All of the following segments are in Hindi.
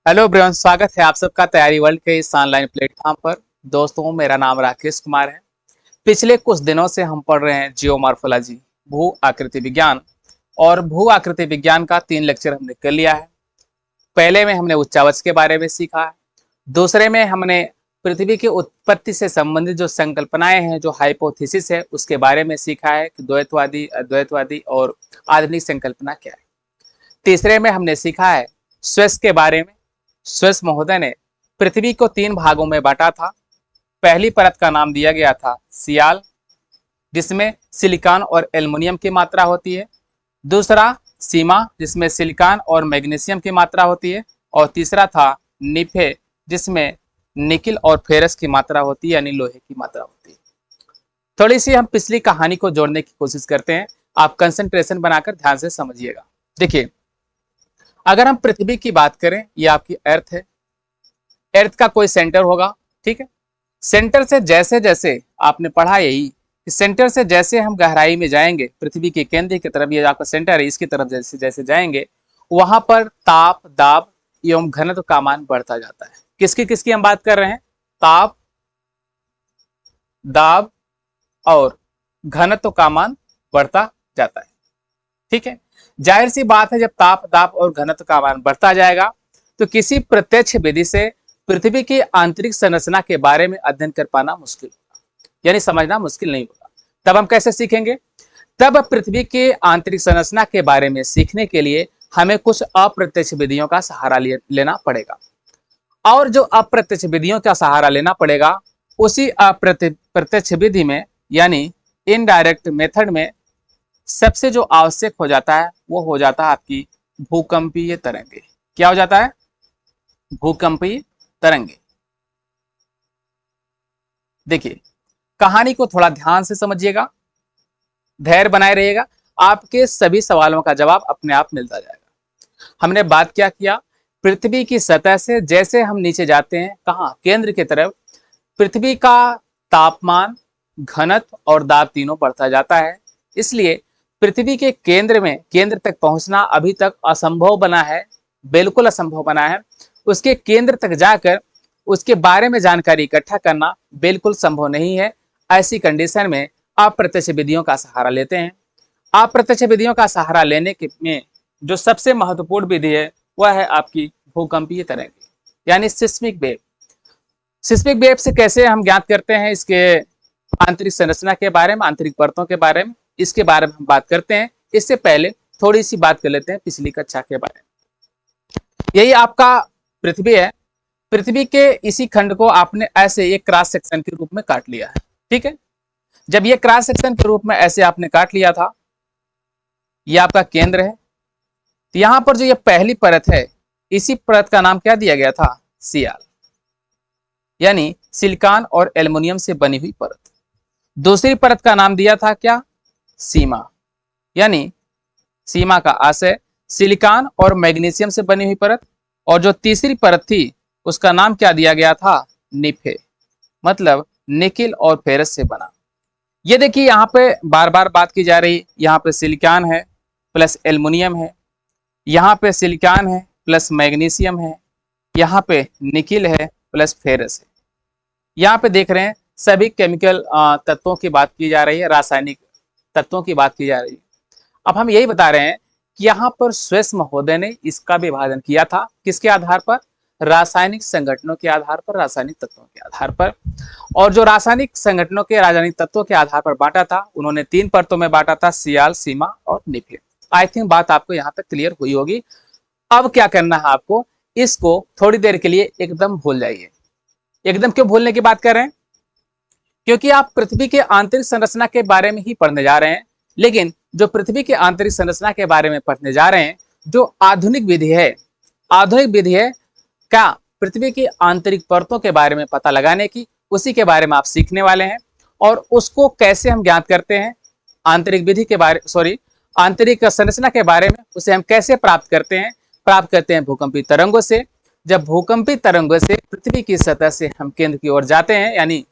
हेलो एवरीवन, स्वागत है आप सबका तैयारी वर्ल्ड के इस ऑनलाइन प्लेटफॉर्म पर। दोस्तों, मेरा नाम राकेश कुमार है। पिछले कुछ दिनों से हम पढ़ रहे हैं जियोमॉर्फोलॉजी, भू आकृति विज्ञान। और भू आकृति विज्ञान का 3 लेक्चर हमने कर लिया है। पहले में हमने उच्चावच के बारे में सीखा है। दूसरे में हमने पृथ्वी की उत्पत्ति से संबंधित जो संकल्पनाएं हैं, जो हाइपोथेसिस है, उसके बारे में सीखा है कि द्वैतवादी, अद्वैतवादी और आधुनिक संकल्पना क्या है। तीसरे में हमने सीखा है स्वेस के बारे में। स्वेस महोदय ने पृथ्वी को 3 भागों में बांटा था। पहली परत का नाम दिया गया था सियाल, जिसमें सिलिकॉन और एल्युमिनियम की मात्रा होती है। दूसरा सीमा, जिसमें सिलिकॉन और मैग्नीशियम की मात्रा होती है। और तीसरा था निफे, जिसमें निकिल और फेरस की मात्रा होती है, यानी लोहे की मात्रा होती है। थोड़ी सी हम पिछली कहानी को जोड़ने की कोशिश करते हैं। आप कंसंट्रेशन बनाकर ध्यान से समझिएगा। देखिए, अगर हम पृथ्वी की बात करें, ये आपकी अर्थ है। अर्थ का कोई सेंटर होगा, ठीक है। सेंटर से जैसे जैसे आपने पढ़ा यही कि सेंटर से जैसे हम गहराई में जाएंगे, पृथ्वी के केंद्र की तरफ, ये आपका सेंटर है, इसकी तरफ जैसे जैसे जाएंगे, वहां पर ताप, दाब एवं घनत्व का मान बढ़ता जाता है। किसकी किसकी हम बात कर रहे हैं? ताप, दाब और घनत्व का मान बढ़ता जाता है, ठीक है। जाहिर सी बात है, जब ताप, दाब और घनत्व का मान बढ़ता जाएगा तो किसी प्रत्यक्ष विधि से पृथ्वी की आंतरिक संरचना के बारे में अध्ययन कर पाना मुश्किल होगा, यानी समझना मुश्किल नहीं होगा। तब हम कैसे सीखेंगे? तब पृथ्वी के आंतरिक संरचना के बारे में सीखने के लिए हमें कुछ अप्रत्यक्ष विधियों का सहारा लेना पड़ेगा। और जो अप्रत्यक्ष विधियों का सहारा लेना पड़ेगा, उसी अप्रत्यक्ष विधि में, यानी इनडायरेक्ट मेथड में, सबसे जो आवश्यक हो जाता है वो हो जाता है आपकी भूकंपीय तरंगे। क्या हो जाता है? भूकंपीय तरंगे। देखिए, कहानी को थोड़ा ध्यान से समझिएगा, धैर्य बनाए रहिएगा, आपके सभी सवालों का जवाब अपने आप मिलता जाएगा। हमने बात क्या किया? पृथ्वी की सतह से जैसे हम नीचे जाते हैं, कहां? केंद्र की तरफ, पृथ्वी का तापमान, घनत्व और दाब तीनों बढ़ता जाता है। इसलिए पृथ्वी के केंद्र में, केंद्र तक पहुंचना अभी तक असंभव बना है, बिल्कुल असंभव बना है। उसके केंद्र तक जाकर उसके बारे में जानकारी इकट्ठा करना बिल्कुल संभव नहीं है। ऐसी कंडीशन में अप्रत्यक्ष विधियों का सहारा लेते हैं। अप्रत्यक्ष विधियों का सहारा लेने के में जो सबसे महत्वपूर्ण विधि है वह है आपकी भूकंपीय तरंगे, यानी सिस्मिक वेव। सिस्मिक वेव से कैसे हम ज्ञात करते हैं? इसके आंतरिक संरचना के बारे में, आंतरिक परतों के बारे में, इसके बारे में हम बात करते हैं। इससे पहले थोड़ी सी बात कर लेते हैं पिछली कक्षा के बारे में। यही आपका पृथ्वी है। पृथ्वी के इसी खंड को आपने ऐसे एक क्रॉस सेक्शन के रूप में काट लिया है, ठीक है। जब ये क्रॉस सेक्शन के रूप में ऐसे आपने काट लिया था, ये आपका केंद्र है। तो यहां पर जो ये पहली परत है, इसी परत का नाम क्या दिया गया था? सियाल, यानी सिलिकॉन और एल्युमिनियम से बनी हुई परत। दूसरी परत का नाम दिया था क्या? सीमा, यानी सीमा का आशय सिलिकॉन और मैग्नीशियम से बनी हुई परत। और जो तीसरी परत थी उसका नाम क्या दिया गया था? निफे, मतलब निकिल और फेरस से बना। ये देखिए, यहाँ पे बार बार बात की जा रही, यहाँ पे सिलिकॉन है प्लस एल्युमिनियम है, यहाँ पे सिलिकॉन है प्लस मैग्नीशियम है, यहाँ पे निकिल है प्लस फेरस है। यहाँ पे देख रहे हैं सभी केमिकल तत्वों की बात की जा रही है, रासायनिक तत्वों की बात की जा रही है। अब हम यही बता रहे हैं कि यहाँ पर स्वेस महोदय ने इसका विभाजन किया था। किसके आधार पर? रासायनिक संगठनों के आधार पर, रासायनिक तत्वों के आधार पर। और जो रासायनिक संगठनों के, रासायनिक तत्वों के आधार पर बांटा था, उन्होंने 3 परतों में बांटा था, सियाल, सीमा और निफे। आई थिंक बात आपको यहाँ तक क्लियर हुई होगी। अब क्या करना है आपको? इसको थोड़ी देर के लिए एकदम भूल जाइए। एकदम क्यों भूलने की बात कर रहे हैं? क्योंकि आप पृथ्वी के आंतरिक संरचना के बारे में ही पढ़ने जा रहे हैं। लेकिन जो पृथ्वी के आंतरिक संरचना के बारे में पढ़ने जा रहे हैं, जो आधुनिक विधि है, आधुनिक विधि है क्या? पृथ्वी की आंतरिक परतों के बारे में पता लगाने की, उसी के बारे में आप सीखने वाले हैं। और उसको कैसे हम ज्ञात करते हैं? आंतरिक विधि के बारे, आंतरिक संरचना के बारे में उसे हम कैसे प्राप्त करते हैं? प्राप्त करते हैं भूकंपी तरंगों से। जब भूकंपी तरंगों से पृथ्वी की सतह से हम केंद्र की ओर जाते हैं, यानी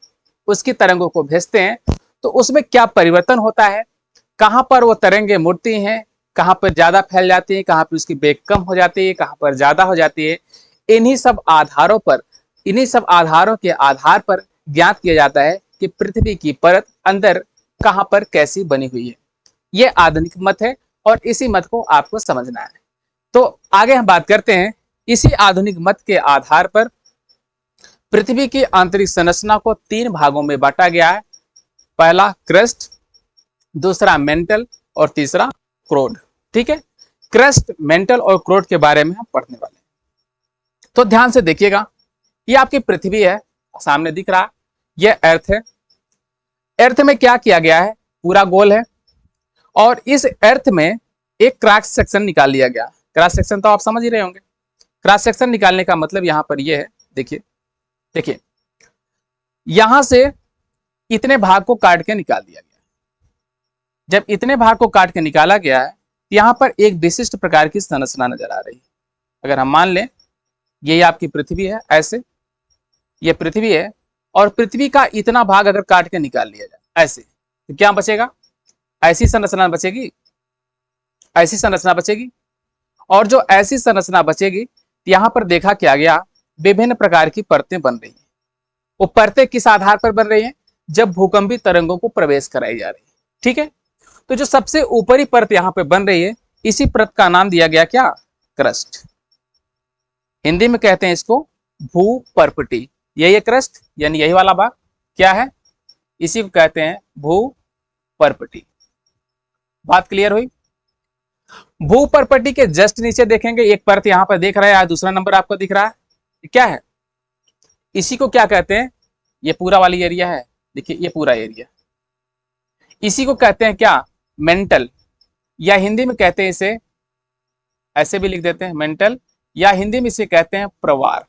उसकी तरंगों को भेजते हैं, तो उसमें क्या परिवर्तन होता है? कहां पर वो तरंगे मुड़ती हैं, कहां पर ज्यादा फैल जाती है, कहां पर उसकी वेग कम हो जाती है, कहां पर ज्यादा हो जाती है, इन्हीं सब आधारों के आधार पर ज्ञात किया जाता है कि पृथ्वी की परत अंदर कहां पर कैसी बनी हुई है। यह आधुनिक मत है और इसी मत को आपको समझना है। तो आगे हम बात करते हैं। इसी आधुनिक मत के आधार पर पृथ्वी की आंतरिक संरचना को 3 भागों में बांटा गया है। पहला क्रस्ट, दूसरा मेंटल और तीसरा क्रोड। ठीक है, क्रस्ट, मेंटल और क्रोड के बारे में हम पढ़ने वाले हैं। तो ध्यान से देखिएगा, ये आपकी पृथ्वी है, सामने दिख रहा है, ये अर्थ है। अर्थ में क्या किया गया है, पूरा गोल है और इस अर्थ में एक क्रॉस सेक्शन निकाल लिया गया। क्रॉस सेक्शन तो आप समझ ही रहे होंगे। क्रॉस सेक्शन निकालने का मतलब यहां पर ये है, देखिए देखिए, यहां से इतने भाग को काट के निकाल दिया गया। जब इतने भाग को काट के निकाला गया है, यहां पर एक विशिष्ट प्रकार की संरचना नजर आ रही है। अगर हम मान लें ये आपकी पृथ्वी है, ऐसे ये पृथ्वी है और पृथ्वी का इतना भाग अगर काट के निकाल लिया जाए ऐसे, तो क्या बचेगा, ऐसी संरचना बचेगी, ऐसी संरचना बचेगी। और जो ऐसी संरचना बचेगी, यहां पर देखा क्या गया, विभिन्न प्रकार की परतें बन रही हैं। वो परतें किस आधार पर बन रही हैं, जब भूकंपी तरंगों को प्रवेश कराई जा रही है। ठीक है, तो जो सबसे ऊपरी परत यहां पे बन रही है, इसी परत का नाम दिया गया क्या, क्रस्ट। हिंदी में कहते हैं इसको भूपर्पटी। यही है क्रस्ट, यानी यही वाला भाग क्या है, इसी को कहते हैं भूपर्पटी। बात क्लियर हुई। भूपर्पटी के जस्ट नीचे देखेंगे एक परत यहां पर देख रहा है, दूसरा नंबर आपको दिख रहा है, क्या है, इसी को क्या कहते हैं, ये पूरा वाली एरिया है, देखिए ये पूरा एरिया, इसी को कहते हैं क्या, मेंटल, या हिंदी में कहते हैं इसे, ऐसे भी लिख देते हैं मेंटल, या हिंदी में इसे कहते हैं प्रवार।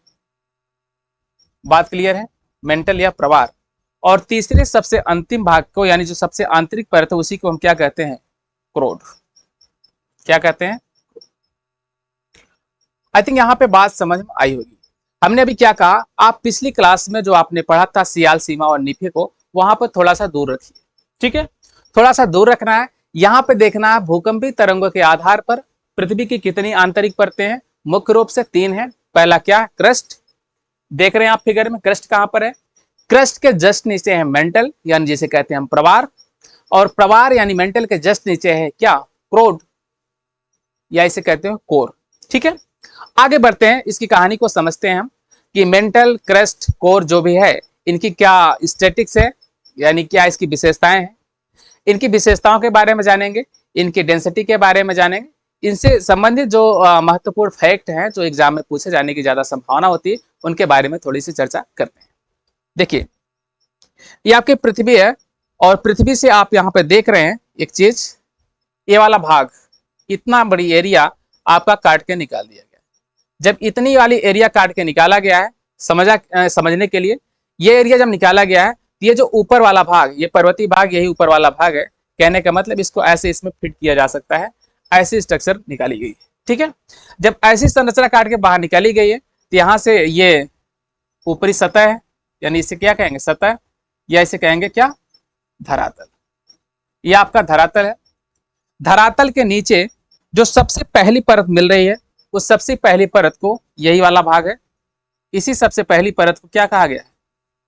बात क्लियर है, मेंटल या प्रवार। और तीसरे सबसे अंतिम भाग को, यानी जो सबसे आंतरिक परत है, उसी को हम क्या कहते हैं, क्रोड। क्या कहते हैं, आई थिंक यहां पे बात समझ में आई होगी। हमने अभी क्या कहा, आप पिछली क्लास में जो आपने पढ़ा था सियाल, सीमा और निफे को, वहां पर थोड़ा सा दूर रखिए। ठीक है, थोड़ा सा दूर रखना है। यहां पे देखना है भूकंपी तरंगों के आधार पर पृथ्वी की कितनी आंतरिक परतें हैं, मुख्य रूप से 3 हैं। पहला क्या, क्रस्ट, देख रहे हैं आप फिगर में, क्रस्ट कहां पर है, क्रस्ट के जस्ट नीचे है मेंटल, यानी जिसे कहते हैं हम प्रवार, और प्रवार यानी मेंटल के जस्ट नीचे है क्या, क्रोड, या इसे कहते हैं कोर। ठीक है, आगे बढ़ते हैं, इसकी कहानी को समझते हैं हम कि मेंटल, क्रस्ट, कोर जो भी है, इनकी क्या स्टैटिक्स है, यानी क्या इसकी विशेषताएं हैं। इनकी विशेषताओं के बारे में जानेंगे, इनकी डेंसिटी के बारे में जानेंगे, इनसे संबंधित जो महत्वपूर्ण फैक्ट हैं जो एग्जाम में पूछे जाने की ज्यादा संभावना होती है, उनके बारे में थोड़ी सी चर्चा करते हैं। देखिए, ये आपकी पृथ्वी है और पृथ्वी से आप यहाँ पे देख रहे हैं एक चीज, ये वाला भाग, इतना बड़ी एरिया आपका काट के निकाल दिया गया। जब इतनी वाली एरिया काट के निकाला गया है, समझने के लिए, ये एरिया जब निकाला गया है, ये जो ऊपर वाला भाग, ये पर्वतीय भाग, यही ऊपर वाला भाग है। कहने का मतलब इसको ऐसे इसमें फिट किया जा सकता है, ऐसी स्ट्रक्चर निकाली गई है। ठीक है, जब ऐसी संरचना काट के बाहर निकाली गई है, तो यहां से ये ऊपरी सतह है, यानी इसे क्या कहेंगे, सतह, या इसे कहेंगे क्या, धरातल। ये आपका धरातल है। धरातल के नीचे जो सबसे पहली परत मिल रही है, उस सबसे पहली परत को, यही वाला भाग है, इसी सबसे पहली परत को क्या कहा गया है,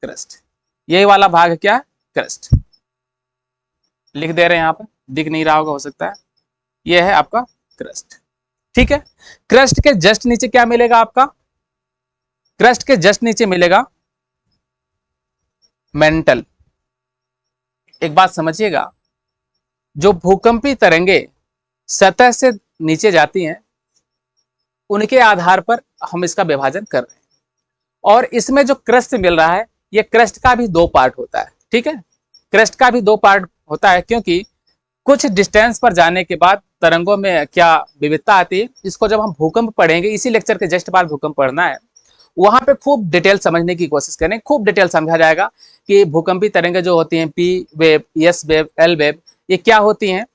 क्रस्ट। यही वाला भाग है क्या, क्रस्ट। लिख दे रहे हैं, यहाँ पर दिख नहीं रहा होगा, हो सकता है, यह है आपका क्रस्ट। ठीक है, क्रस्ट के जस्ट नीचे क्या मिलेगा आपका, क्रस्ट के जस्ट नीचे मिलेगा मेंटल। एक बात समझिएगा, जो भूकंपी तरंगे सतह से नीचे जाती हैं, उनके आधार पर हम इसका विभाजन कर रहे हैं। और इसमें जो क्रस्ट मिल रहा है, ये क्रस्ट का भी 2 पार्ट होता है। ठीक है, क्रस्ट का भी 2 पार्ट होता है, क्योंकि कुछ डिस्टेंस पर जाने के बाद तरंगों में क्या विविधता आती है, इसको जब हम भूकंप पढ़ेंगे, इसी लेक्चर के जस्ट बाद भूकंप पढ़ना है, वहां पे खूब डिटेल समझने की कोशिश करें, खूब डिटेल समझा जाएगा कि भूकंपी तरंगें जो होती हैं, P wave, S wave, L wave, ये क्या होती हैं,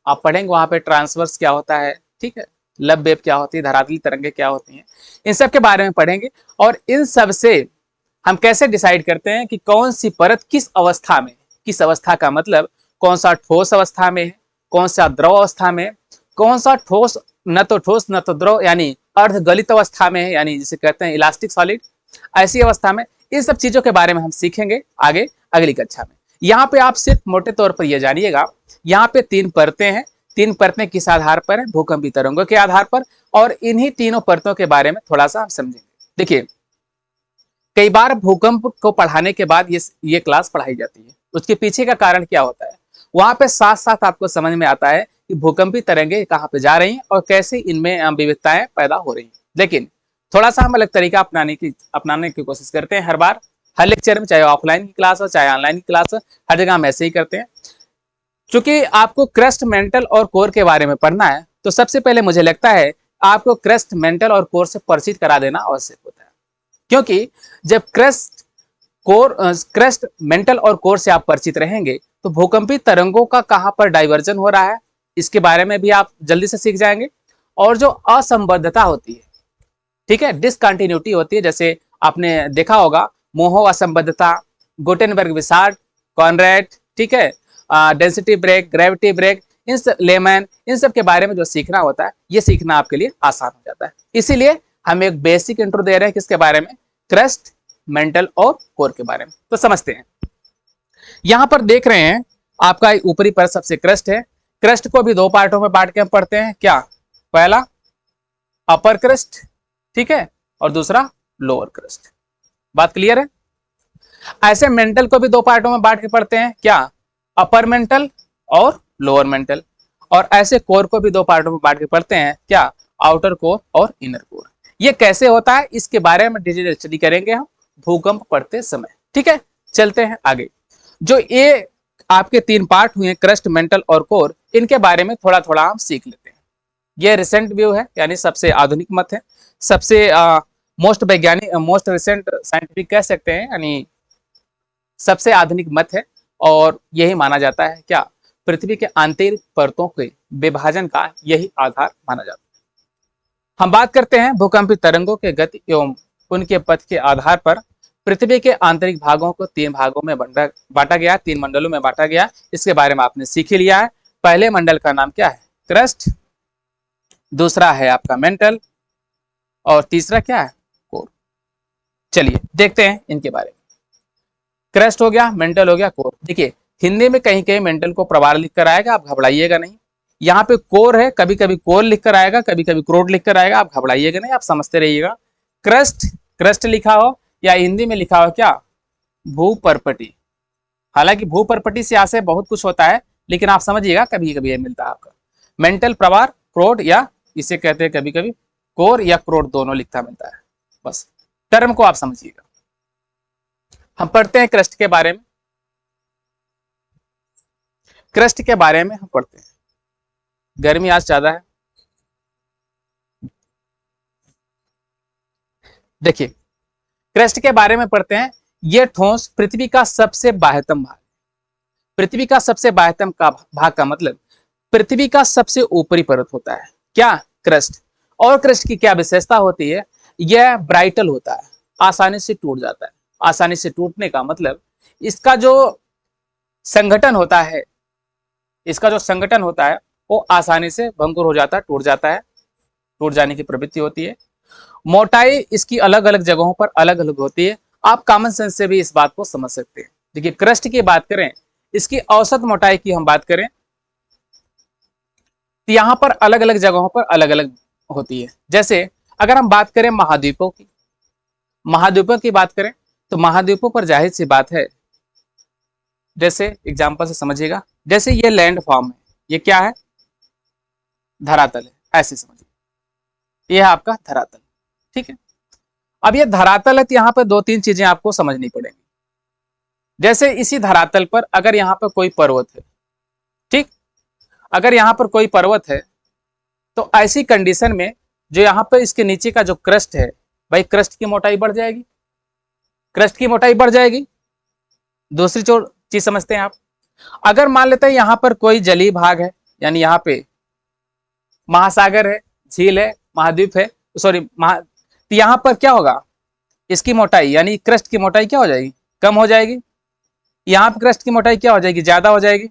आप पढ़ेंगे वहां पे। ट्रांसवर्स क्या होता है, ठीक है, लब वेव क्या होती है, धरातली तरंगें क्या होती हैं, इन सब के बारे में पढ़ेंगे। और इन सब से हम कैसे डिसाइड करते हैं कि कौन सी परत किस अवस्था में, किस अवस्था का मतलब कौन सा ठोस अवस्था में है, कौन सा द्रव अवस्था में, कौन सा ठोस, न तो ठोस न तो द्रव, यानी अर्धगलित अवस्था में है, यानी जिसे कहते हैं इलास्टिक सॉलिड, ऐसी अवस्था में इन सब चीजों के बारे में हम सीखेंगे आगे अगली कक्षा में। यहाँ पे आप सिर्फ मोटे तौर पर यह जानिएगा, यहाँ पे 3 परतें हैं। 3 परतें किस आधार पर है? भूकंपी तरंगों के आधार पर। और इन्हीं तीनों परतों के बारे में थोड़ा सा हम समझेंगे। देखिए, कई बार भूकंप को पढ़ाने के बाद ये क्लास पढ़ाई जाती है, उसके पीछे का कारण क्या होता है? वहां पे साथ साथ आपको समझ में आता है कि भूकंपी तरंगे कहाँ पे जा रही हैं और कैसे इनमें विविधताएं पैदा हो रही हैं। लेकिन थोड़ा सा हम अलग तरीका अपनाने की कोशिश करते हैं हर बार, हर लेक्चर में, चाहे ऑफलाइन की क्लास हो चाहे ऑनलाइन की क्लास हो, हर जगह हम ऐसे ही करते हैं। चूंकि आपको क्रस्ट, मेंटल और कोर के बारे में पढ़ना है, तो सबसे पहले मुझे लगता है आपको क्रस्ट, मेंटल और कोर से परिचित करा देना आवश्यक होता है। क्योंकि जब क्रस्ट, मेंटल और कोर से आप परिचित रहेंगे तो भूकंपी तरंगों का कहां पर डाइवर्जन हो रहा है इसके बारे में भी आप जल्दी से सीख जाएंगे। और जो असंबद्धता होती है, ठीक है, डिसकंटिन्यूटी होती है, जैसे आपने देखा होगा मोहो असंबद्धता, गुटेनबर्ग विसार्ड, कॉनरेड, ठीक है, density break, gravity break, lemon, इन सब के बारे में जो सीखना होता है, ये सीखना आपके लिए आसान हो जाता है। इसीलिए हम एक बेसिक इंट्रो दे रहे हैं किसके बारे में? क्रस्ट, मेंटल और कोर के बारे में। तो समझते हैं। यहां पर देख रहे हैं आपका ऊपरी परत सबसे क्रस्ट है। क्रस्ट को भी 2 पार्टों में बांट के हम पढ़ते हैं। क्या? पहला अपर क्रस्ट, ठीक है, और दूसरा लोअर क्रस्ट। बात क्लियर है? ऐसे मेंटल को भी 2 पार्टों में बांट के पढ़ते हैं। क्या? अपर मेंटल और लोअर मेंटल। और ऐसे कोर को भी 2 पार्टों में बांट के पढ़ते हैं। क्या? आउटर कोर और इनर कोर। ये कैसे होता है इसके बारे में डिटेल स्टडी करेंगे हम भूकंप पढ़ते समय, ठीक है। चलते हैं आगे। जो ये आपके 3 पार्ट हुए, क्रस्ट, मेंटल और कोर, इनके बारे में थोड़ा थोड़ा हम सीख लेते हैं। ये रिसेंट व्यू है, यानी सबसे आधुनिक मत है, सबसे मोस्ट वैज्ञानिक, मोस्ट रिसेंट साइंटिफिक कह सकते हैं, यानी सबसे आधुनिक मत है। और यही माना जाता है क्या? पृथ्वी के आंतरिक परतों के विभाजन का यही आधार माना जाता है। हम बात करते हैं भूकंपी तरंगों के गति एवं उनके पथ के आधार पर पृथ्वी के आंतरिक भागों को 3 भागों में बांटा गया, 3 मंडलों में बांटा गया। इसके बारे में आपने सीख ही लिया है। पहले मंडल का नाम क्या है? क्रस्ट, दूसरा है आपका मेंटल, और तीसरा क्या है? कोर। चलिए देखते हैं इनके बारे में। क्रस्ट हो गया, मेंटल हो गया, कोर। देखिए, हिंदी में कहीं कहीं मेंटल को प्रवार लिख कर आएगा, आप घबराइएगा नहीं। यहाँ पे कोर है, कभी कभी कोर लिख कर आएगा, कभी कभी क्रोड लिख कर आएगा, आप घबराइएगा नहीं, आप समझते रहिएगा। क्रस्ट, क्रस्ट लिखा हो या हिंदी में लिखा हो क्या? भूपर्पटी। हालांकि भूपर्पटी से आशय बहुत कुछ होता है, लेकिन आप समझिएगा कभी कभी ये मिलता है आपका। मेंटल प्रवार, क्रोड, या इसे कहते हैं कभी कभी कोर या क्रोड, दोनों लिखता मिलता है। बस टर्म को आप समझिएगा। हम पढ़ते हैं क्रस्ट के बारे में। क्रस्ट के बारे में हम पढ़ते हैं। गर्मी आज ज्यादा है। देखिए, क्रस्ट के बारे में पढ़ते हैं। यह ठोस पृथ्वी का सबसे बाह्यतम भाग। पृथ्वी का सबसे बाह्यतम का भाग का मतलब पृथ्वी का सबसे ऊपरी परत होता है। क्या? क्रस्ट। और क्रस्ट की क्या विशेषता होती है? यह ब्राइटल होता है, आसानी से टूट जाता है। आसानी से टूटने का मतलब इसका जो संगठन होता है, इसका जो संगठन होता है वो आसानी से भंगुर हो जाता है, टूट जाता है, टूट जाने की प्रवृत्ति होती है। मोटाई इसकी अलग अलग जगहों पर अलग अलग होती है। आप कॉमन सेंस से भी इस बात को समझ सकते हैं। देखिए, क्रस्ट की बात करें, इसकी औसत मोटाई की हम बात करें तो यहां पर अलग अलग जगहों पर अलग अलग होती है। जैसे अगर हम बात करें महाद्वीपों की, महाद्वीपों की बात करें तो महाद्वीपों पर जाहिर सी बात है, जैसे एग्जांपल से समझिएगा, जैसे ये लैंड फॉर्म है, ये क्या है? धरातल है, ऐसे समझिए, ये है आपका धरातल, ठीक है। अब ये धरातल है तो यहाँ पर 2-3 चीजें आपको समझनी पड़ेंगी। जैसे इसी धरातल पर अगर यहाँ पर कोई पर्वत है, ठीक, अगर यहाँ पर कोई पर्वत है तो ऐसी कंडीशन में जो यहाँ पर इसके नीचे का जो क्रस्ट है, भाई क्रस्ट की मोटाई बढ़ जाएगी, क्रस्ट की मोटाई बढ़ जाएगी। दूसरी चीज समझते हैं आप, अगर मान लेते हैं यहाँ पर कोई जलीय भाग है, यानी यहाँ पे महासागर है, झील है, महाद्वीप है, सॉरी तो यहाँ पर क्या होगा? इसकी मोटाई यानी क्रस्ट की मोटाई क्या हो जाएगी? कम हो जाएगी। यहाँ पर क्रस्ट की मोटाई क्या हो जाएगी? ज्यादा हो जाएगी।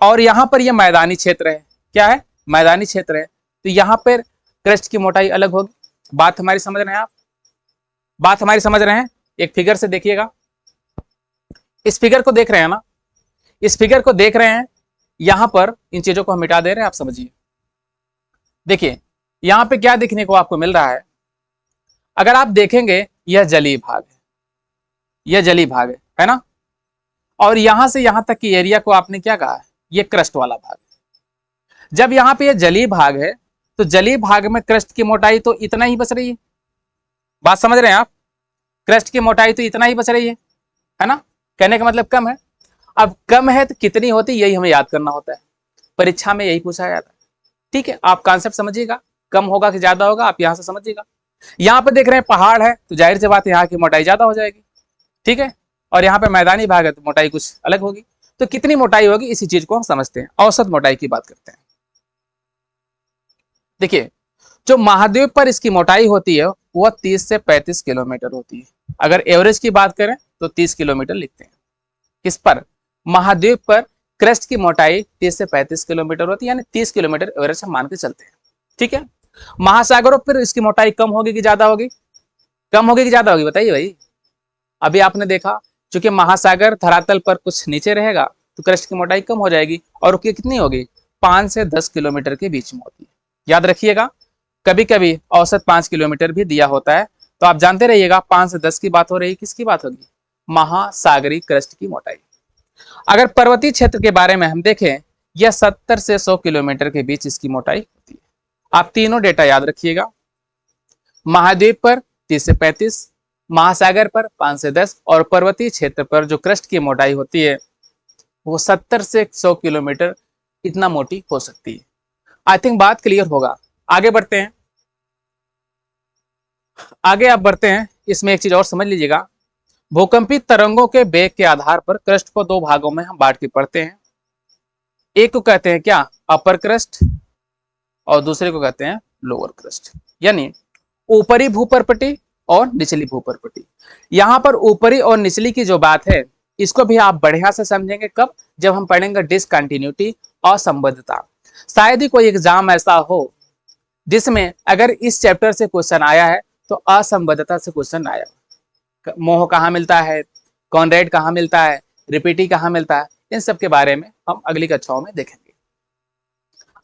और यहाँ पर यह मैदानी क्षेत्र है, क्या है? मैदानी क्षेत्र है, तो यहाँ पर क्रस्ट की मोटाई अलग होगी। बात हमारी समझ रहे हैं आप? बात हमारी समझ रहे हैं? एक फिगर से देखिएगा, इस फिगर को देख रहे हैं ना, इस फिगर को देख रहे हैं, यहां पर इन चीजों को हम मिटा दे रहे हैं, आप समझिए। देखिए यहां पे क्या देखने को आपको मिल रहा है, अगर आप देखेंगे यह जलीय भाग है, यह जलीय भाग है ना, और यहां से यहां तक की एरिया को आपने क्या कहा है, यह क्रस्ट वाला भाग है। जब यहां पे यह जलीय भाग है तो जलीय भाग में क्रस्ट की मोटाई तो इतना ही बच रही है। बात समझ रहे हैं आप? क्रस्ट की मोटाई तो इतना ही बच रही है ना, कहने का मतलब कम है। अब कम है तो कितनी होती, यही हमें याद करना होता है, परीक्षा में यही पूछा जाता है। ठीक है, आप कॉन्सेप्ट समझिएगा, कम होगा कि ज्यादा होगा आप यहां से समझिएगा। यहां पे देख रहे हैं पहाड़ है तो जाहिर सी बात है यहाँ की मोटाई ज्यादा हो जाएगी, ठीक है, और यहाँ पे मैदानी भाग है तो मोटाई कुछ अलग होगी। तो कितनी मोटाई होगी इसी चीज को हम समझते हैं, औसत मोटाई की बात करते हैं। देखिए जो महाद्वीप पर इसकी मोटाई होती है वह 30 से 35 किलोमीटर होती है। अगर एवरेज की बात करें तो 30 किलोमीटर लिखते हैं। किस पर? महाद्वीप पर क्रस्ट की मोटाई 30 से 35 किलोमीटर होती है, यानी 30 किलोमीटर एवरेज हम मान के चलते हैं। ठीक है, महासागरों पर इसकी मोटाई कम होगी कि ज्यादा होगी? कम होगी कि ज्यादा होगी, बताइए भाई। अभी आपने देखा चूंकि महासागर धरातल पर कुछ नीचे रहेगा तो क्रस्ट की मोटाई कम हो जाएगी, और कितनी होगी? 5 से 10 किलोमीटर के बीच में होती है। याद रखिएगा, कभी कभी औसत 5 किलोमीटर भी दिया होता है, तो आप जानते रहिएगा 5 से 10 की बात हो रही है, किसकी बात होगी? महासागरीय क्रस्ट की मोटाई। अगर पर्वतीय क्षेत्र के बारे में हम देखें, यह 70 से 100 किलोमीटर के बीच इसकी मोटाई होती है। आप तीनों डेटा याद रखिएगा, महाद्वीप पर 30 से 35, महासागर पर 5 से 10, और पर्वतीय क्षेत्र पर जो क्रस्ट की मोटाई होती है वो 70 से 100 किलोमीटर इतना मोटी हो सकती है। आई थिंक बात क्लियर होगा। आगे बढ़ते हैं, आगे आप बढ़ते हैं। इसमें एक चीज और समझ लीजिएगा, भूकंपित तरंगों के वेग के आधार पर क्रस्ट को दो भागों में हम बांट के पढ़ते हैं। एक को कहते हैं क्या? अपर क्रस्ट, और दूसरे को कहते हैं लोअर क्रस्ट, यानी ऊपरी भूपर्पटी और निचली भूपर्पटी। यहां पर ऊपरी और निचली की जो बात है इसको भी आप बढ़िया से समझेंगे कब? जब हम पढ़ेंगे डिसकंटिन्यूटी, असंबद्धता। शायद ही कोई एग्जाम ऐसा हो जिसमें अगर इस चैप्टर से क्वेश्चन आया है तो असंबद्धता से क्वेश्चन आया। मोह कहाँ मिलता है, कॉनरेड कहाँ मिलता है, रिपीटी कहाँ मिलता है, इन सब के बारे में हम अगली कक्षाओं में देखेंगे।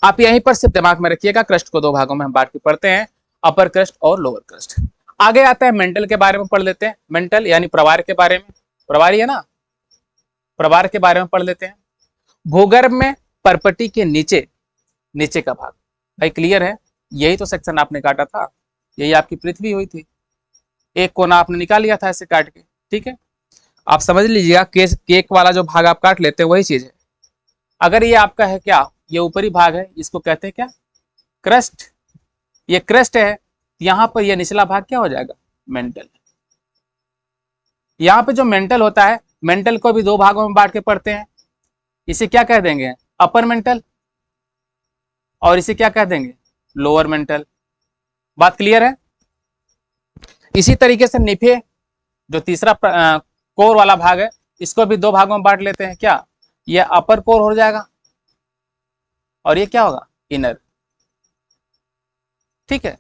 आप यहीं पर सिर्फ दिमाग में रखिएगा, क्रस्ट को दो भागों में हम बांट के पढ़ते हैं, अपर क्रस्ट और लोअर क्रस्ट। आगे आता है मेंटल के बारे में पढ़ लेते हैं, मेंटल यानी प्रवार के बारे में। प्रवारी है ना, प्रवार के बारे में पढ़ लेते हैं। भूगर्भ में परपटी के नीचे, नीचे का भाग, भाई क्लियर है? यही तो सेक्शन आपने काटा था, यही आपकी पृथ्वी हुई थी, एक कोना आपने निकाल लिया था ऐसे काट के। ठीक है, आप समझ लीजिएगा केक वाला जो भाग आप काट लेते हैं वही चीज है। अगर ये आपका है क्या, ये ऊपरी भाग है, इसको कहते हैं क्या? क्रस्ट। ये क्रस्ट है, यहां पर ये निचला भाग क्या हो जाएगा? मेंटल। यहां पे जो मेंटल होता है, मेंटल को भी दो भागों में बांट के पढ़ते हैं। इसे क्या कह देंगे? अपर मेंटल, और इसे क्या कह देंगे? Lower mental. बात क्लियर है? इसी तरीके से निफे जो तीसरा कोर वाला भाग है, इसको भी दो भागों में बांट लेते हैं। क्या? ये अपर कोर हो जाएगा और ये क्या होगा? इनर। ठीक है,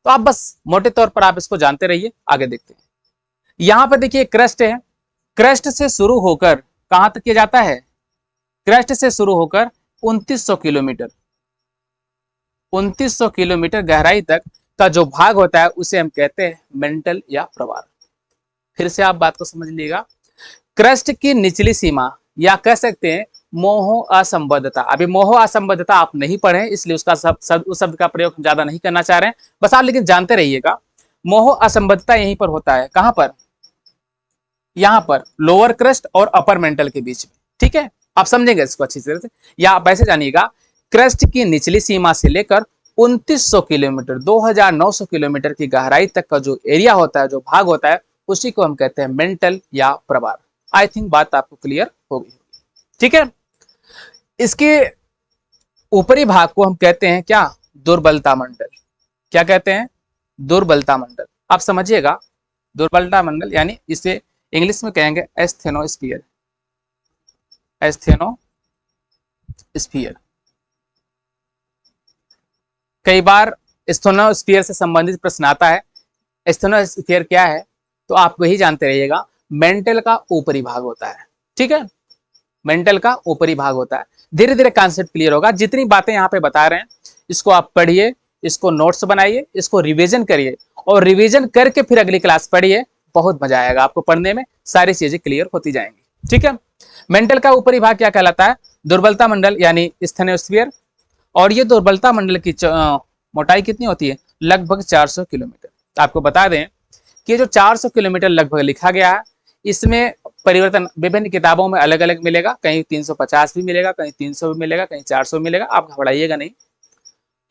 तो आप बस मोटे तौर पर आप इसको जानते रहिए, आगे देखते हैं। यहां पर देखिए क्रस्ट है, क्रस्ट से शुरू होकर कहां तक किया जाता है? क्रस्ट से शुरू होकर 2900 किलोमीटर, 2900 किलोमीटर गहराई तक का जो भाग होता है उसे हम कहते हैं मेंटल या प्रवार। फिर से आप बात को समझ लीजिएगा, क्रस्ट की निचली सीमा या कह सकते हैं मोह असंबद्धता। अभी मोह असंबद्धता आप नहीं पढ़े इसलिए उसका उस शब्द का प्रयोग ज्यादा नहीं करना चाह रहे हैं, बस आप लेकिन जानते रहिएगा मोह असंबद्धता यहीं पर होता है। कहां पर? यहां पर लोअर क्रस्ट और अपर मेंटल के बीच में। ठीक है, आप समझेंगे इसको अच्छी तरह से, या आप ऐसे जानिएगा, क्रस्ट की निचली सीमा से लेकर 2900 किलोमीटर, 2900 किलोमीटर की गहराई तक का जो एरिया होता है, जो भाग होता है, उसी को हम कहते हैं मेंटल या प्रवार। आई थिंक बात आपको क्लियर होगी। ठीक है, इसके ऊपरी भाग को हम कहते हैं क्या? दुर्बलता मंडल। क्या कहते हैं? दुर्बलता मंडल। आप समझिएगा, दुर्बलता मंडल यानी इसे इंग्लिश में कहेंगे एस्थेनोस्फीयर, एस्थेनोस्फीयर। कई बार स्थेनोस्फीयर से संबंधित प्रश्न आता है। स्थेनोस्फीयर क्या है तो आप वही जानते रहिएगा, मेंटल का ऊपरी भाग होता है। ठीक है, मेंटल का ऊपरी भाग होता है। धीरे धीरे कॉन्सेप्ट क्लियर होगा। जितनी बातें यहाँ पे बता रहे हैं इसको आप पढ़िए, इसको नोट्स बनाइए, इसको रिवीजन करिए और रिवीजन करके फिर अगली क्लास पढ़िए। बहुत मजा आएगा आपको पढ़ने में, सारी चीजें क्लियर होती जाएंगी। ठीक है, मेंटल का ऊपरी भाग क्या कहलाता है? दुर्बलता मंडल यानी स्थेनोस्फीयर। और ये दुर्बलता मंडल की मोटाई कितनी होती है? लगभग 400 किलोमीटर। आपको बता दें कि जो 400 किलोमीटर लगभग लिखा गया है, इसमें परिवर्तन विभिन्न किताबों में अलग अलग मिलेगा। कहीं 350 भी मिलेगा, कहीं 300 भी मिलेगा, कहीं 400 मिलेगा। आप घबराइएगा नहीं,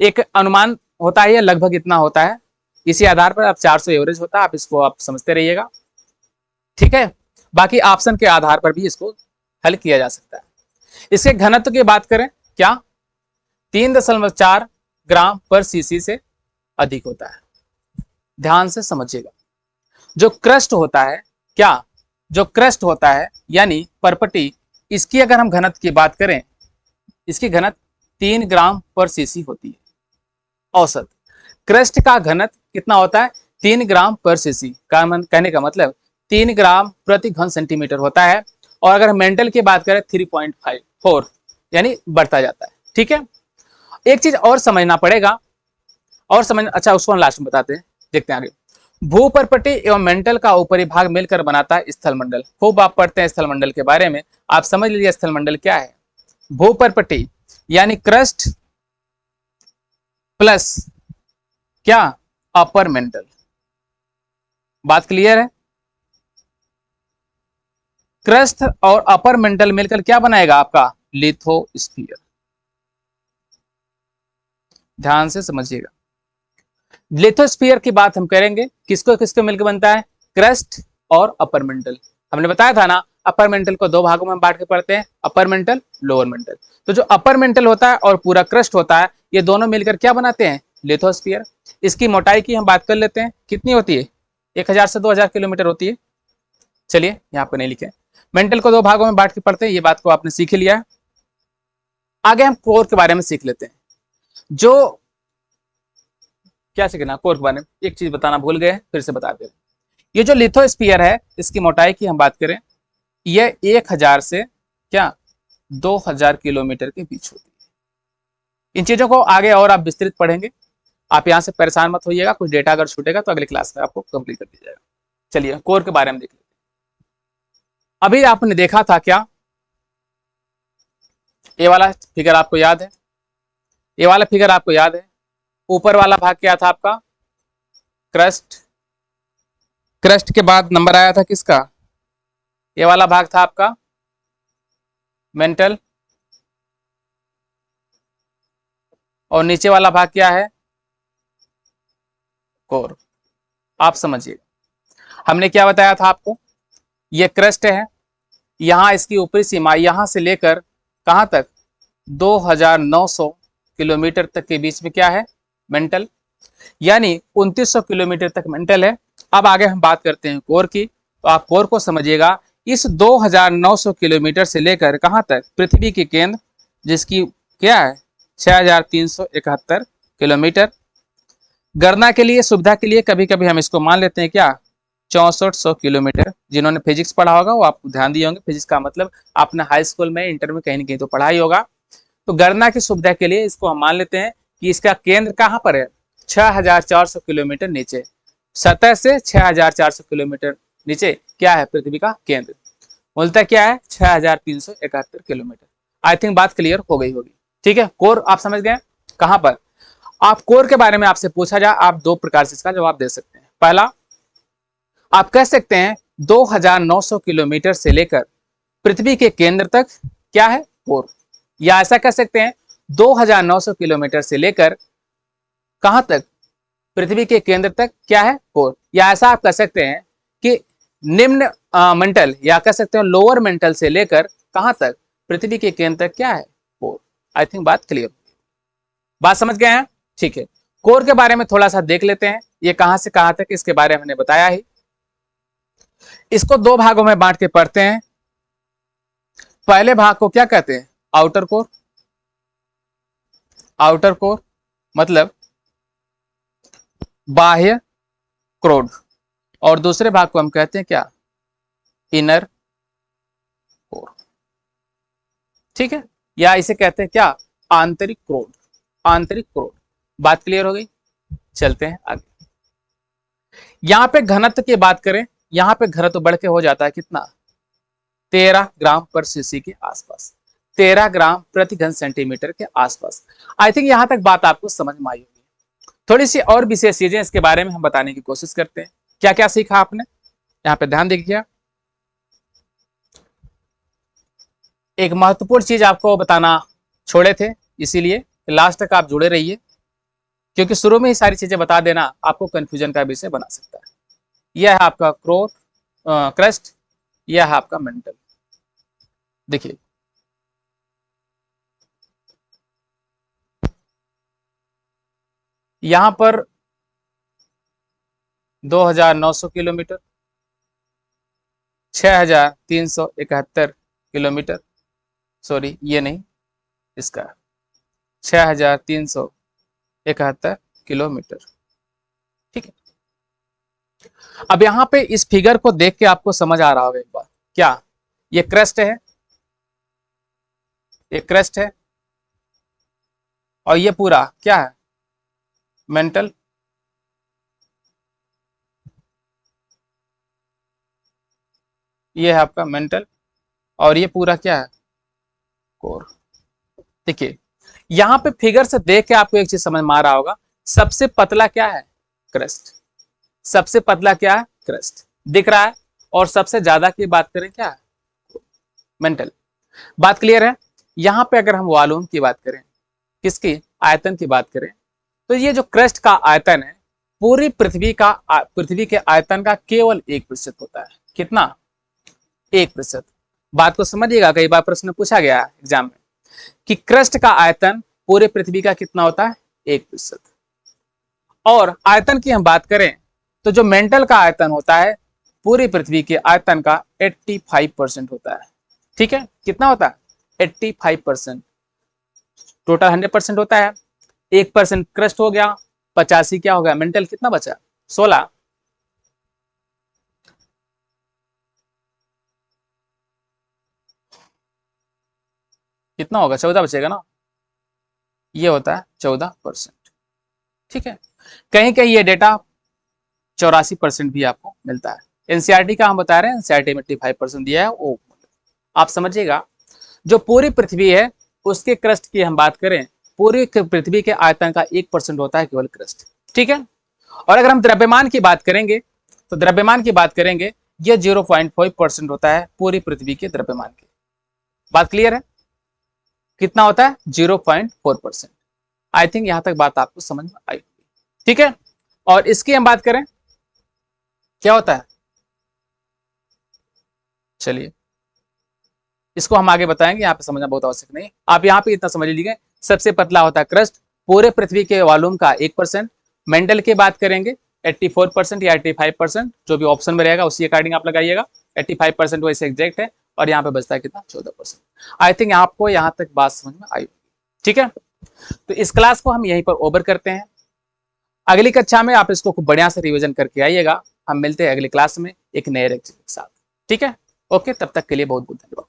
एक अनुमान होता है, लगभग इतना होता है। इसी आधार पर आप 400 एवरेज होता है, आप इसको आप समझते रहिएगा। ठीक है, बाकी ऑप्शन के आधार पर भी इसको हल किया जा सकता है। इसके घनत्व की बात करें, क्या 3.4 ग्राम पर सीसी से अधिक होता है। ध्यान से समझिएगा, जो क्रस्ट होता है, क्या जो क्रस्ट होता है यानी परपटी, इसकी अगर हम घनत्व की बात करें, इसकी घनत्व 3 ग्राम पर सीसी होती है औसत। क्रस्ट का घनत्व कितना होता है? 3 ग्राम पर सीसी। कहने का मतलब 3 ग्राम प्रति घन सेंटीमीटर होता है। और अगर मेंटल की बात करें 3.54 यानी बढ़ता जाता है। ठीक है, एक चीज और समझना पड़ेगा, और समझ, अच्छा उसको हम लास्ट में बताते हैं, देखते हैं आगे। भूपर्पटी एवं मेंटल का ऊपरी भाग मिलकर बनाता है स्थलमंडल। खूब आप पढ़ते हैं स्थलमंडल के बारे में, आप समझ लीजिए स्थलमंडल क्या है। भूपर्पटी यानी क्रस्ट प्लस क्या? Upper mantle. बात क्लियर है? क्रस्ट और अपर मेंटल मिलकर क्या बनाएगा आपका? लिथोस्फीयर। ध्यान से समझिएगा, लिथोस्फीयर की बात हम करेंगे, किसको किसको मिलकर बनता है? क्रस्ट और अपर मेंटल। हमने बताया था ना, अपर मेंटल को दो भागों में बांट के पढ़ते हैं, अपर मेंटल, लोअर मेंटल। तो जो अपर मेंटल होता है और पूरा क्रस्ट होता है, ये दोनों मिलकर क्या बनाते हैं? लिथोस्फीयर। इसकी मोटाई की हम बात कर लेते हैं, कितनी होती है? 1000 से 2000 किलोमीटर होती है। चलिए यहाँ पे नहीं लिखे, मेंटल को दो भागों में बांट के पढ़ते हैं, ये बात को आपने सीख लिया है। आगे हम कोर के बारे में सीख लेते हैं। जो क्या सीखना कोर के बारे में, एक चीज बताना भूल गए, फिर से बता दे। ये जो लिथोस्फीयर है, इसकी मोटाई की हम बात करें, यह 1000 से क्या 2000 किलोमीटर के बीच होती है। इन चीजों को आगे और आप विस्तृत पढ़ेंगे, आप यहां से परेशान मत होइएगा। कुछ डेटा अगर छूटेगा तो अगली क्लास में आपको कंप्लीट कर दिया जाएगा। चलिए कोर के बारे में देख लेते हैं। अभी आपने देखा था क्या, ये वाला फिगर आपको याद है? ये वाला फिगर आपको याद है? ऊपर वाला भाग क्या था आपका? क्रस्ट। क्रस्ट के बाद नंबर आया था किसका? ये वाला भाग था आपका मेंटल। और नीचे वाला भाग क्या है? कोर। आप समझिए, हमने क्या बताया था आपको? ये क्रस्ट है, यहां इसकी ऊपरी सीमा यहां से लेकर कहां तक? 2900 किलोमीटर तक के बीच में क्या है? मेंटल। यानी 2900 किलोमीटर तक मेंटल है। अब आगे हम बात करते हैं कोर की, तो आप कोर को समझिएगा। इस 2900 किलोमीटर से लेकर कहां तक? पृथ्वी के केंद्र, जिसकी क्या है? 6371 किलोमीटर। गणना के लिए, सुविधा के लिए कभी कभी हम इसको मान लेते हैं क्या? 6400 किलोमीटर। जिन्होंने फिजिक्स पढ़ा होगा वो आपको ध्यान दिए होंगे, फिजिक्स का मतलब आपने हाई स्कूल में, इंटर में कहीं ना कहीं तो पढ़ा ही होगा। तो गणना की सुविधा के लिए इसको हम मान लेते हैं कि इसका केंद्र कहां पर है? 6400 किलोमीटर नीचे, सतह से 6400 किलोमीटर नीचे क्या है? पृथ्वी का केंद्र। मूलतः क्या है? 6371 किलोमीटर। आई थिंक बात क्लियर हो गई होगी। ठीक है, कोर आप समझ गए। कहां पर आप कोर के बारे में आपसे पूछा जाए, आप दो प्रकार से इसका जवाब दे सकते हैं। पहला, आप कह सकते हैं 2900 किलोमीटर से लेकर पृथ्वी के केंद्र तक क्या है? कोर। या ऐसा कह सकते हैं 2900 किलोमीटर से लेकर कहां तक? पृथ्वी के केंद्र तक क्या है? कोर। या ऐसा आप कह सकते हैं कि निम्न मेंटल, या कह सकते हैं लोअर मेंटल से लेकर कहां तक? पृथ्वी के केंद्र तक क्या है? कोर। आई थिंक बात क्लियर, बात समझ गए हैं? ठीक है, कोर के बारे में थोड़ा सा देख लेते हैं। ये कहां से कहां तक, इसके बारे में हमने बताया ही। इसको दो भागों में बांट के पढ़ते हैं। पहले भाग को क्या कहते हैं? Outer core. आउटर कोर मतलब बाह्य क्रोड, और दूसरे भाग को हम कहते हैं क्या, इनर कोर। ठीक है, या इसे कहते हैं क्या, आंतरिक क्रोड, आंतरिक क्रोड। बात क्लियर हो गई, चलते हैं आगे। यहां पे घनत्व की बात करें, यहां पे घनत्व बढ़ के हो जाता है कितना, 13 ग्राम पर सीसी के आसपास, 13 ग्राम प्रति घन सेंटीमीटर के आसपास। आई थिंक यहां तक बात आपको समझ में आई होगी। थोड़ी सी और विशेष चीजें इसके बारे में हम बताने की कोशिश करते हैं। क्या क्या सीखा आपने, यहां पे ध्यान देखिए। एक महत्वपूर्ण चीज आपको बताना छोड़े थे, इसीलिए लास्ट तक आप जुड़े रहिए, क्योंकि शुरू में ही सारी चीजें बता देना आपको कंफ्यूजन का विषय बना सकता है। यह है आपका क्रस्ट, यह है आपका मेंटल। देखिए यहां पर 2900 किलोमीटर, 6371 किलोमीटर, सॉरी ये नहीं, इसका 6371 किलोमीटर। ठीक है, अब यहां पे इस फिगर को देख के आपको समझ आ रहा होगा एक बात, क्या ये क्रस्ट है, ये क्रस्ट है, और ये पूरा क्या है, मेंटल। ये है आपका मेंटल, और ये पूरा क्या है, कोर। देखिए यहां पे फिगर से देख के आपको एक चीज समझ में आ रहा होगा, सबसे पतला क्या है, क्रस्ट। सबसे पतला क्या है, क्रस्ट दिख रहा है, और सबसे ज्यादा की बात करें क्या है, मेंटल। बात क्लियर है। यहां पे अगर हम वॉल्यूम की बात करें, किसकी, आयतन की बात करें, तो ये जो क्रस्ट का आयतन है, पूरी पृथ्वी के आयतन का केवल 1% होता है। कितना, 1%। बात को समझिएगा, कई बार प्रश्न पूछा गया एग्जाम में कि क्रस्ट का आयतन पूरे पृथ्वी का कितना होता है, 1%। और आयतन की हम बात करें तो जो मेंटल का आयतन होता है, पूरी पृथ्वी के आयतन का 85% होता है। ठीक है, कितना होता है, 85%। टोटल 100% होता है, 1% क्रस्ट हो गया, 85 क्या हो गया, मेंटल। कितना बचा, 16। कितना होगा, 14 बचेगा ना, ये होता है 14%। ठीक है, कहीं कहीं ये डेटा 84% भी आपको मिलता है। एनसीईआरटी का हम बता रहे हैं, एनसीईआरटी में 85% दिया है वो, आप समझिएगा। जो पूरी पृथ्वी है उसके क्रस्ट की हम बात करें, पूरी पृथ्वी के आयतन का 1% होता है केवल क्रस्ट। ठीक है, और अगर हम द्रव्यमान की बात करेंगे, तो द्रव्यमान की बात करेंगे, यह 0.5% होता है पूरी पृथ्वी के द्रव्यमान की। बात क्लियर है, कितना होता है, 0.4%। आई थिंक यहां तक बात आपको समझ में आई। ठीक है, और इसकी हम बात करें, क्या होता है, चलिए इसको हम आगे बताएंगे, यहाँ पे समझना बहुत आवश्यक नहीं। आप यहाँ पे इतना समझ लीजिए, सबसे पतला होता है क्रस्ट, पूरे पृथ्वी के वॉल्यूम का 1%। मेंटल की बात करेंगे 84% या 85%, जो भी ऑप्शन में रहेगा उसी अकॉर्डिंग आप लगाइएगा। 85% वैसे एग्जैक्ट है, और यहाँ पे बचता है कितना, 14%। आई थिंक आपको यहाँ तक बात समझ में आई। ठीक है, तो इस क्लास को हम यहीं पर ओवर करते हैं। अगली कक्षा में आप इसको खूब बढ़िया से रिविजन करके आइएगा। हम मिलते हैं अगली क्लास में एक नए लेक्चर के साथ। ठीक है, ओके, तब तक के लिए बहुत बहुत धन्यवाद।